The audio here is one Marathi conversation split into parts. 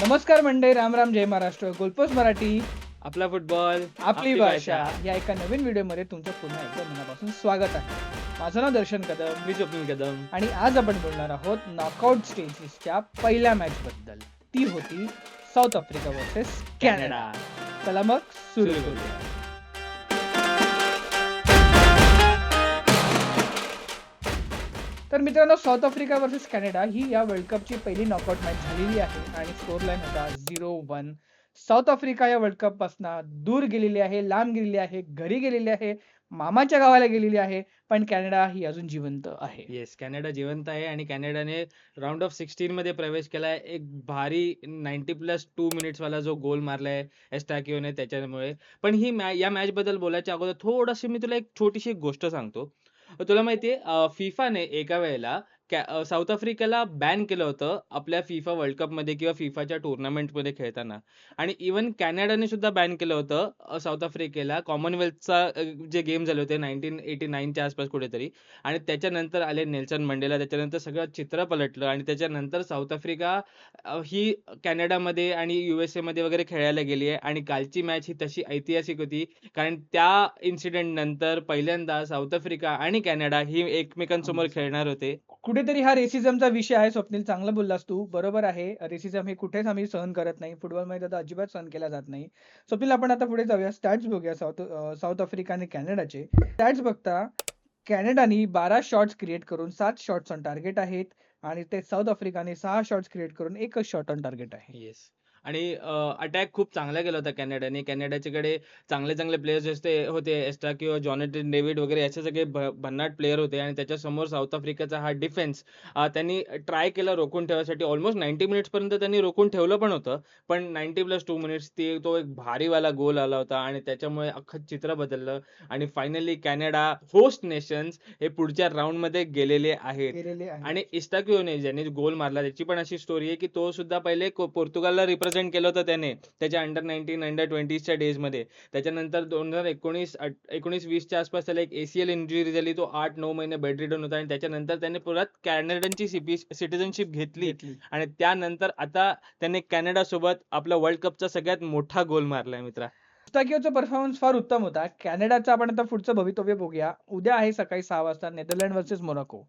नमस्कार मंडळी, राम राम, जय महाराष्ट्र. गोलपोस्ट मराठी, आपला फुटबॉल आपली भाषा या एका नवीन व्हिडिओमध्ये तुमचं पुन्हा एकदा मनापासून स्वागत आहे. माझं नाव दर्शन कदम मी स्वप्नील कदम. आणि आज आपण बोलणार आहोत नॉकआउट स्टेजेसच्या पहिल्या मॅच बद्दल. ती होती साऊथ आफ्रिका वर्सेस कॅनडा. चला मग सुरू करूया. तर मित्रांनो, साऊथ आफ्रिका वर्सेस कॅनडा ही या वर्ल्ड कपची पहिली नॉकआउट मॅच झालेली आहे आणि स्कोर लाईन होता 0-1. साऊथ आफ्रिका या वर्ल्ड कप पासून दूर गेलेली आहे, लांब गेलेली आहे, घरी गेलेली आहे, मामाच्या गावाला गेलेली आहे, पण कॅनडा ही अजून जिवंत आहे. येस, कॅनडा जिवंत आहे आणि कॅनडाने राऊंड ऑफ 16 मध्ये प्रवेश केलाय. एक भारी 90+2 मिनिट्स वाला जो गोल मारलाय एस्टाकियोने त्याच्यामुळे. पण या मॅच बद्दल बोलायच्या अगोदर थोडीशी मी तुला एक छोटीशी गोष्ट सांगतो. तुला माहितीये फिफाने एका वेळेला साऊथ आफ्रिकेला बॅन केलं होतं आपल्या फिफा वर्ल्ड कप मध्ये किंवा फिफाच्या टुर्नामेंट मध्ये खेळताना. आणि इव्हन कॅनडाने सुद्धा बॅन केलं होतं साऊथ आफ्रिकेला कॉमनवेल्थचा जे गेम झाले होते 1989च्या आसपास कुठेतरी. आणि त्याच्यानंतर आले नेल्सन मंडेला. त्याच्यानंतर सगळं चित्र पलटलं आणि त्याच्यानंतर साऊथ आफ्रिका ही कॅनडामध्ये आणि USA मध्ये वगैरे खेळायला गेली आहे. आणि कालची मॅच ही तशी ऐतिहासिक होती, कारण त्या इन्सिडेंट नंतर पहिल्यांदा साऊथ आफ्रिका आणि कॅनडा ही एकमेकांसमोर खेळणार होते. कुठेतरी हा रेसिझमचा विषय आहे. स्वप्नील, चांगलं बोललास तू, बरोबर आहे. रेसिझम हे कुठेच आम्ही सहन करत नाही, फुटबॉलमध्ये तर अजिबात सहन केला जात नाही. स्वप्नील, आपण आता पुढे जाऊया. स्टॅट्स बघूया साऊथ आफ्रिका आणि कॅनडाचे. स्टॅट्स बघता कॅनडाने 12 शॉट्स क्रिएट करून 7 शॉट्स ऑन टार्गेट आहेत आणि ते साऊथ आफ्रिकाने 6 शॉट्स क्रिएट करून 1च शॉट ऑन टार्गेट आहे. येस. आणि अटॅक खूप चांगला केला होता कॅनडाने. कॅनडाच्याकडे चांगले चांगले प्लेयर्स होते. एस्टाकियो, जॉनॅथन डेव्हिड वगैरे असे सगळे भन्नाट प्लेयर होते. आणि त्याच्यासमोर साऊथ आफ्रिकेचा हा डिफेन्स त्यांनी ट्राय केला रोखून ठेवायसाठी. ऑलमोस्ट 90 मिनिट्स पर्यंत त्यांनी रोखून ठेवलं पण होतं. पण 90+2 मिनिट्स तो एक भारीवाला गोल आला होता आणि त्याच्यामुळे अख्खं चित्र बदललं. आणि फायनली कॅनडा होस्ट नेशन्स हे पुढच्या राऊंड मध्ये गेलेले आहेत. आणि एस्टाकियोने ज्याने गोल मारला त्याची पण अशी स्टोरी आहे की तो सुद्धा पहिले पोर्तुगालला रिप्रेझेंट केलं होतं त्याने त्याच्या अंडर-19 अंडर-20च्या डेज मध्ये. त्याच्यानंतर 2019-20च्या आसपास त्याला एक ACL इंजुरी झाली. तो 8-9 महिने बेड रिडन होता आणि त्याच्यानंतर त्याने परत कॅनडाची सिटिझनशिप घेतली. आणि त्यानंतर आता त्याने कॅनडा सोबत आपला वर्ल्ड कपचा सगळ्यात मोठा गोल मारलाय मित्रा. एस्टाकियोचा परफॉर्मन्स फार उत्तम होता. कॅनडाचं आपण आता पुढचं भवितव्य बघूया. उद्या आहे सकाळी 6 वाजता नेदरलँड वर्सेस मोनाको.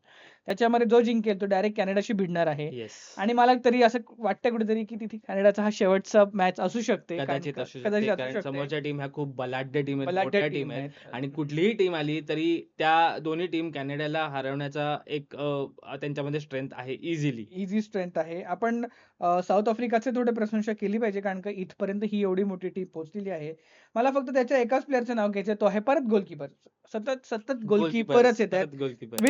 त्याच्यामध्ये जो जिंकेल तो डायरेक्ट कॅनडाशी भिडणार आहे. येस. आणि मला तरी असं वाटतं कुठेतरी की तिथे कॅनडाचा हा शेवटचा मॅच असू शकते. कदाचित असू शकते, कदाचित असू कारण शकते. समोरच्या टीम ह्या खूप बलाढ्य टीम आहेत, बलाढ्य मोठ्या टीम टीम आहेत. आहेत. आणि कुठलीही टीम आली तरी त्या दोन्ही टीम कॅनडाला हरवण्याचा एक त्यांच्यामध्ये स्ट्रेंथ आहे इझिली. इझी स्ट्रेंथ आहे. आपण साऊथ आफ्रिकाचे थोडे प्रशंसा केली पाहिजे, कारण का इथपर्यंत ही एवढी मोठी टीम पोहोचलेली आहे. मला फक्त त्याच्या एकाच प्लेअरचं नाव घ्यायचं, तो आहे परत गोलकीपर. सतत गोलकीपरच येत आहेत. गोलकीपर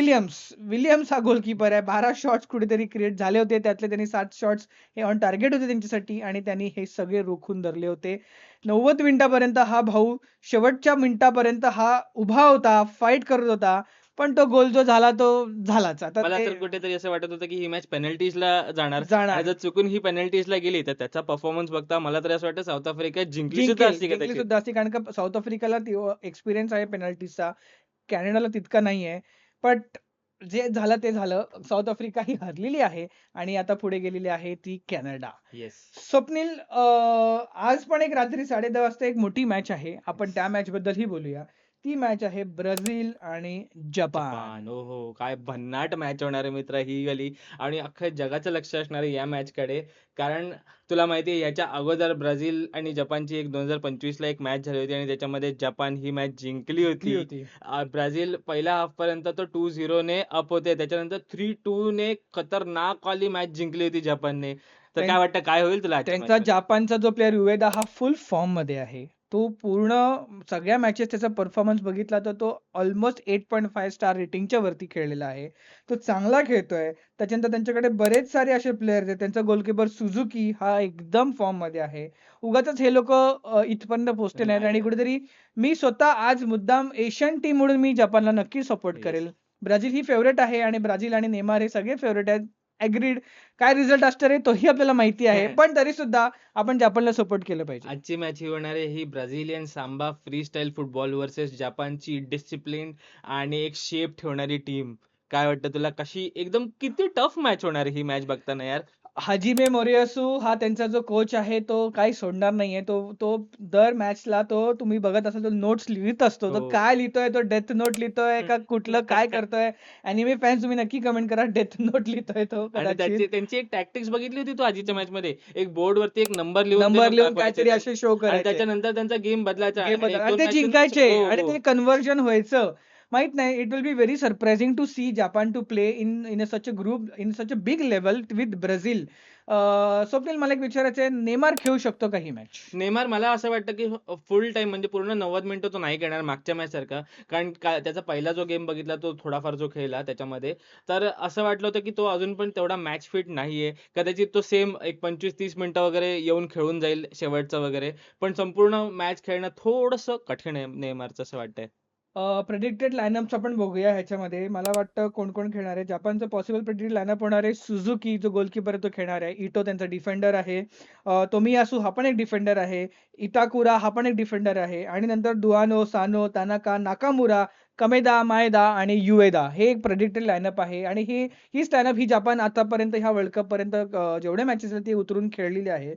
विलियम्स हा गोलकीपर आहे. 12 शॉट्स कुठेतरी क्रिएट झाले होते, त्यातले त्यांनी 7 शॉट्स हे ऑन टार्गेट होते त्यांच्यासाठी आणि त्यांनी हे सगळे रोखून धरले होते. 90 मिनिटापर्यंत हा भाऊ शेवटच्या मिनिटापर्यंत हा उभा होता, फाईट करत होता. पण तो गोल जो झाला तो झालाच. आता मला तर कुठेतरी असं वाटत होतं की ही मॅच पेनल्टीजला जाणार. जाणार. आणि जर चुकून ही पेनल्टीजला गेली तर त्याचा परफॉर्मन्स बघता मला तर असं वाटतं साऊथ आफ्रिका जिंकली सुद्धा असती जिंकली सुद्धा असती, कारण का साऊथ आफ्रिकाला एक्सपिरियन्स आहे पेनल्टीचा, कॅनडाला तितका नाहीये. बट जे झालं ते झालं. साऊथ आफ्रिका ही हरलेली आहे आणि आता पुढे गेलेली आहे ती कॅनडा. येस. स्वप्नील, आज पण एक रात्री 10:30 वाजता एक मोठी मॅच आहे. आपण त्या मॅच बद्दलही बोलूया. ती मॅच आहे ब्राझील आणि जपान. हो, काय भन्नाट मॅच होणार आहे मित्र ही वाली. आणि अख्ख्या जगाचं लक्ष असणार आहे या मॅच कडे, कारण तुला माहिती आहे याच्या अगोदर ब्राझील आणि जपानची एक 2025ला एक मॅच झाली होती आणि त्याच्यामध्ये जपान ही मॅच जिंकली होती. ब्राझील पहिल्या हाफ पर्यंत तो 2-0 ने अप होते. त्याच्यानंतर 3-2 ने खतरनाक वाली मॅच जिंकली होती जपानने. तर काय वाटतं काय होईल तुला आजच्या त्यांचा match मध्ये? जपानचा जो प्लेअर युएदा हा फुल फॉर्म मध्ये आहे. तो पूर्ण सगळ्या मॅचेस त्याचा परफॉर्मन्स बघितला तर तो ऑलमोस्ट 8.5 स्टार रेटिंगच्या वरती खेळलेला आहे. तो चांगला खेळतोय. त्याच्यानंतर त्यांच्याकडे बरेच सारे असे प्लेयर्स आहेत. त्यांचा गोलकीपर सुझुकी हा एकदम फॉर्म मध्ये आहे. उगाचच हे लोक इथपर्यंत पोहोचले नाहीत. आणि कुठेतरी मी स्वतः आज मुद्दाम एशियन टीम म्हणून मी जपानला नक्की सपोर्ट करेल. ब्राझील ही फेवरेट आहे आणि ब्राझील आणि नेमार हे सगळे फेवरेट आहेत. ऍग्रीड. काय रिझल्ट असणार आहे तोही आपल्याला माहिती आहे, पण तरी सुद्धा आपण जपानला सपोर्ट केलं पाहिजे. आजची मॅच ही होणार आहे ही Brazilian samba free style football versus जपानची डिसिप्लिन आणि एक शेप ठेवणारी टीम. काय वाटतं तुला, कशी एकदम किती टफ मॅच होणार ही मॅच बघताना यार? हाजिमे मोरियासू हा त्यांचा जो कोच आहे तो काही सोडणार नाहीये. तो तो दर मॅचला तुम्ही बघत असाल तो नोट्स लिहित असतो. तो हो. काय लिहितोय? तो डेथ नोट लिहितोय का कुठलं काय करतोय? अॅनिमे फॅन्स तुम्ही नक्की कमेंट करा. डेथ नोट लिहितोय तो आणि कदाचित. त्यांची एक टॅक्टिक्स बघितली होती तू आधीच्या मॅचमध्ये. एक बोर्डवरती एक नंबर लिहून ते नंबर मग लिहून दाखवायचे काहीतरी असे शो आणि करायचे. त्याच्यानंतर त्यांचा गेम बदलायचा गेम आणि बद्दल आणि 1-2 ते मॅचेस जिंकायचे हो, आणि हो. ते कन्व्हर्जन व्हायचं. माहीत नाही it will be very surprising to see Japan to play in such a group in such a big level with Brazil. Swapnil मला एक विचारायचं आहे, नेमार खेळू शकतो का ही मॅच? नेमार मला असं वाटतं, की फुल टाईम म्हणजे पूर्ण 90 मिनिटं तो नाही खेळणार मागच्या मॅचसारखा. कारण त्याचा पहिला जो गेम बघितला तो थोडाफार जो खेळला त्याच्यामध्ये, तर असं वाटलं होतं, की तो अजून पण तेवढा मॅच फिट नाहीये. कदाचित तो सेम एक 25-30 मिनिटं वगैरे येऊन खेळून जाईल शेवटचं वगैरे. पण संपूर्ण मॅच खेळणं थोडंसं कठीण आहे नेमारचं असं वाटतंय. प्रेडिक्टेड लाईनअप्स आपण बघूया ह्याच्यामध्ये. मला वाटतं कोण-कोण खेळणार आहे. जपानचं पॉसिबल प्रेडिक्टेड लाईनअप होणार आहे. सुझुकी जो गोलकीपर आहे तो खेळणार आहे. इटो त्यांचा डिफेंडर आहे. तोमियासू हा पण एक डिफेंडर आहे. इटाकुरा हा पण एक डिफेंडर आहे आणि नंतर दुआनो, सानो, तानाका, नाकामुरा, कमेदा, माएदा आणि युएदा हे एक प्रेडिक्टेड लाईनअप आहे आणि हीच लाईनअप ही जपान आतापर्यंत ह्या वर्ल्ड कपपर्यंत जेवढे मॅचेस आहेत ते उतरून खेळलेली आहे.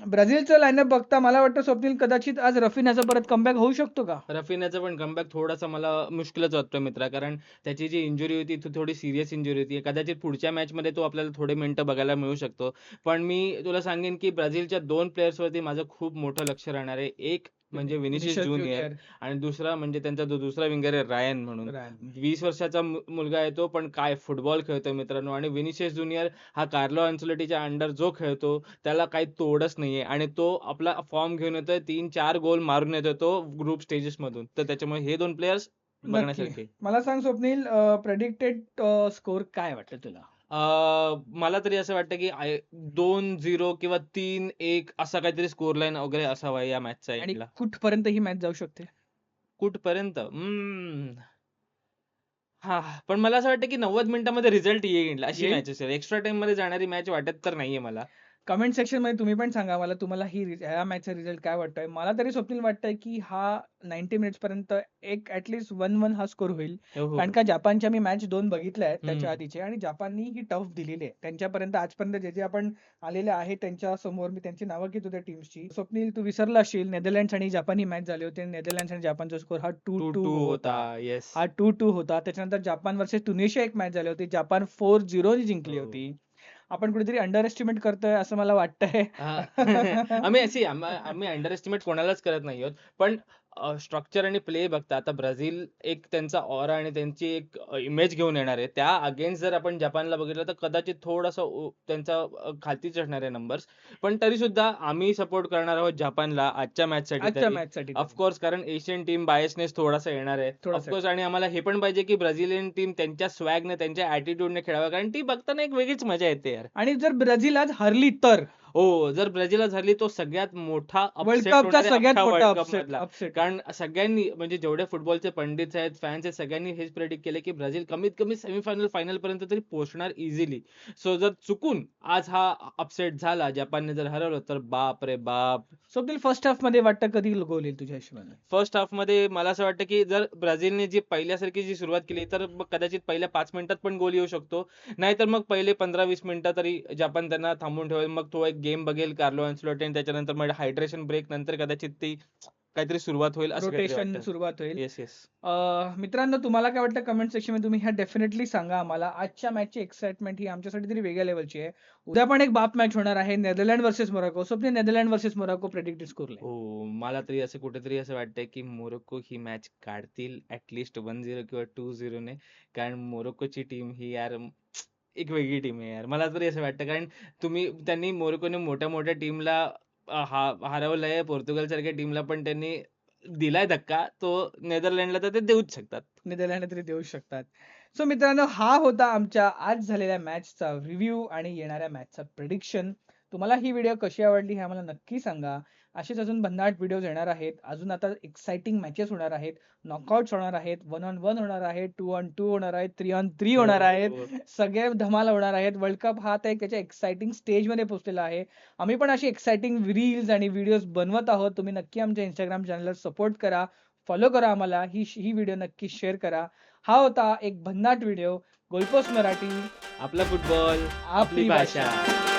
ब्राझीलचं लाईनअप बघता मला वाटतं स्वप्नील कदाचित आज रफिनाचा परत कमबॅक होऊ शकतो का? रफिनाचा पण कमबॅक थोडासा मला मुश्किलच वाटतोय मित्रा. कारण त्याची जी इंजुरी होती ती थोडी सीरियस इंजुरी होती. कदाचित पुढच्या मॅचमध्ये तो आपल्याला थोडे मिनिटं बघायला मिळू शकतो. पण मी तुला सांगेन, की ब्राझीलच्या 2 प्लेयर्सवरती माझं खूप मोठं लक्ष राहणार आहे. एक म्हणजे विनिसियस विनिशियस ज्युनियर ज्युनियर, आणि दुसरा म्हणजे त्यांचा जो दुसरा विंगर आहे रायन म्हणून. रान. 20 वर्षाचा मुलगा आहे तो, पण काय फुटबॉल खेळतोय मित्रांनो आणि विनिसियस ज्युनियर हा कार्लो अन्चेलोटीच्या अंडर जो खेळतो त्याला काही तोडच नाहीये आणि तो आपला फॉर्म घेऊन येतोय. 3-4 गोल मारून येतोय तो ग्रुप स्टेजेसमधून. तर त्याच्यामुळे हे 2 प्लेयर्स नक्की. बघण्यासारखे. मला सांग स्वप्नील प्रेडिक्टेड स्कोर काय वाटतं तुला? मला तरी असं वाटतं, की 2-0 किंवा 3-1 असा काहीतरी स्कोर लाईन वगैरे असावा या मॅचचा आणि एंडला. कुठपर्यंत ही मॅच जाऊ शकते? कुठपर्यंत? हां, पण मला असं वाटतं, की 90 मिनिटामध्ये रिझल्ट येईल अशी येईल? मॅच असेल. एक्स्ट्रा टाईममध्ये जाणारी मॅच वाटत तर नाहीये मला. कमेंट सेक्शनमध्ये तुम्ही पण सांगा मला तुम्हाला ह्या मॅचचा रिझल्ट काय वाटतोय? मला तरी स्वप्नील वाटतंय, की हा 90 मिनिट्सपर्यंत एक ॲट लीस्ट 1-1 हा स्कोर होईल. हो, कारण हो. का जपानच्या मी मॅच 2 बघितल्या आहेत हं. त्याच्या आधीचे आणि जपाननी ही टफ दिलेली आहे. त्यांच्यापर्यंत आजपर्यंत जे आपण आलेले आहेत त्यांच्यासमोर मी त्यांची नावं घेतो त्या टीम्सची. स्वप्नील तू विसरला असशील नेदरलँड्स आणि जपान ही मॅच झाली होती. नेदरलँड्स आणि जपानचा स्कोर हा 2-2 2-2 होता. होता. येस. हा 2-2 होता. त्याच्यानंतर जपान व्हर्सेस ट्युनिशिया एक मॅच झाली होती. जपान 4-0 ने जिंकली हो. होती. आपण कुठेतरी अंडर एस्टिमेट करतोय असं मला वाटतंय. हां. आम्ही अंडर एस्टिमेट कोणालाच करत नाही आहोत. पण स्ट्रक्चर आणि प्ले बघता आता ब्राझील एक त्यांचा ऑरा आणि त्यांची एक इमेज घेऊन येणार आहे. त्या अगेन्स्ट जर आपण जपानला बघितलं तर कदाचित थोडासा त्यांचा खालतीच असणार आहे नंबर्स. पण तरीसुद्धा आम्ही सपोर्ट करणार आहोत जपानला आजच्या मॅचसाठी आजच्या तरी. मॅचसाठी ऑफ तरी. कोर्स कारण एशियन टीम बायसनेस थोडासा येणार आहे. ऑफ थोडासा. कोर्स आणि आम्हाला हे पण पाहिजे की ब्राझिलियन टीम त्यांच्या स्वॅगने, त्यांच्या ॲटिट्यूडने खेळावं कारण ती बघताना एक वेगळीच मजा येते यार. आणि जर ब्राझील आज हरली तर? हो, जर ब्राझीलला झाली तो सगळ्यात मोठा वर्ल्ड अपसेट कपचा होणार आहे सगळ्यात अख्ख्या मोठा वर्ल्ड अपसेट कपमधला. अपसेट. कारण सगळ्यांनी म्हणजे जेवढे फुटबॉलचे पंडित आहेत, फॅन्स आहेत, सगळ्यांनी हेच प्रेडिक्ट केलं, की ब्राझील कमीत कमी सेमीफायनल, फायनलपर्यंत तरी पोहोचणार इझिली. सो जर चुकून आज हा अपसेट झाला, जपानने जर हरवलं, तर बाप रे बाप! स्वप्नील फर्स्ट हाफमध्ये वाटतं कधी गोल येईल तुझ्या हिशोबाने? फर्स्ट हाफमध्ये मला असं वाटतं, की जर ब्राझीलने जी पहिल्यासारखी जी सुरुवात केली, तर मग कदाचित पहिल्या 5 मिनिटात पण गोल येऊ शकतो. नाहीतर मग पहिले 15-20 मिनिटं तरी जपान त्यांना थांबवून ठेवेल. मग तो एक गेम बघेल कार्लो अन्सेलोटी आणि त्याच्यानंतर मग हायड्रेशन ब्रेक नंतर कदाचित ती काहीतरी सुरुवात होईल असं काहीतरी रोटेशन वाटतं. सुरुवात होईल. Yes, yes. मित्रांनो तुम्हाला काय वाटतं कमेंट सेक्शनमध्ये तुम्ही ह्या डेफिनेटली सांगा आम्हाला. आजच्या मॅचची एक्साइटमेंट ही आमच्यासाठी तरी वेगळ्या लेव्हलची आहे. उद्या पण एक बाप मॅच होणार आहे Netherland versus Morocco. Swapnil Netherland versus Morocco predicted score line. हो, मला तरी असं कुठेतरी असं वाटतंय, की मोरोक्को ही मॅच काढतील ॲट लीस्ट 1-0 किंवा 2-0 ने. कारण मोरोक्कोची टीम ही यार एक वेगळी टीम आहे यार. मला तरी असं वाटतं कारण त्यांनी मोरोक्कोने मोठ्या-मोठ्या टीमला हरवलंय. पोर्तुगालसारख्या टीमला पण त्यांनी दिलाय धक्का. तो नेदरलँडला तर ते देऊच शकतात. नेदरलँड तरी देऊ शकतात. सो मित्रांनो हा होता आमच्या आज झालेल्या मॅचचा रिव्ह्यू आणि येणाऱ्या मॅचचा प्रेडिक्शन. तुम्हाला ही व्हिडिओ कशी आवडली हे आम्हाला नक्की सांगा. असेच अजून भन्नाट व्हिडिओज येणार आहेत. अजून आता एक्साइटिंग मॅचेस होणार आहेत. नॉकआउट्स होणार आहेत. 1-on-1 होणार आहेत. 2-on-2 होणार आहेत. 3-on-3 होणार आहेत. हो. सगळे धमाल होणार आहेत. वर्ल्ड कप हा आता एक त्याच्या एक्साइटिंग स्टेजमध्ये पोहोचलेला आहे. आम्ही पण अशी एक्साइटिंग रील्स आणि व्हिडिओज बनवत आहोत. तुम्ही नक्की आमच्या Instagram चॅनलला सपोर्ट करा. फॉलो करा आम्हाला. ही व्हिडिओ नक्की शेअर करा. हा होता एक भन्नाट व्हिडिओ गोलपोस्ट मराठी. आपला फुटबॉल, आपली आपली भाषा. भाषा.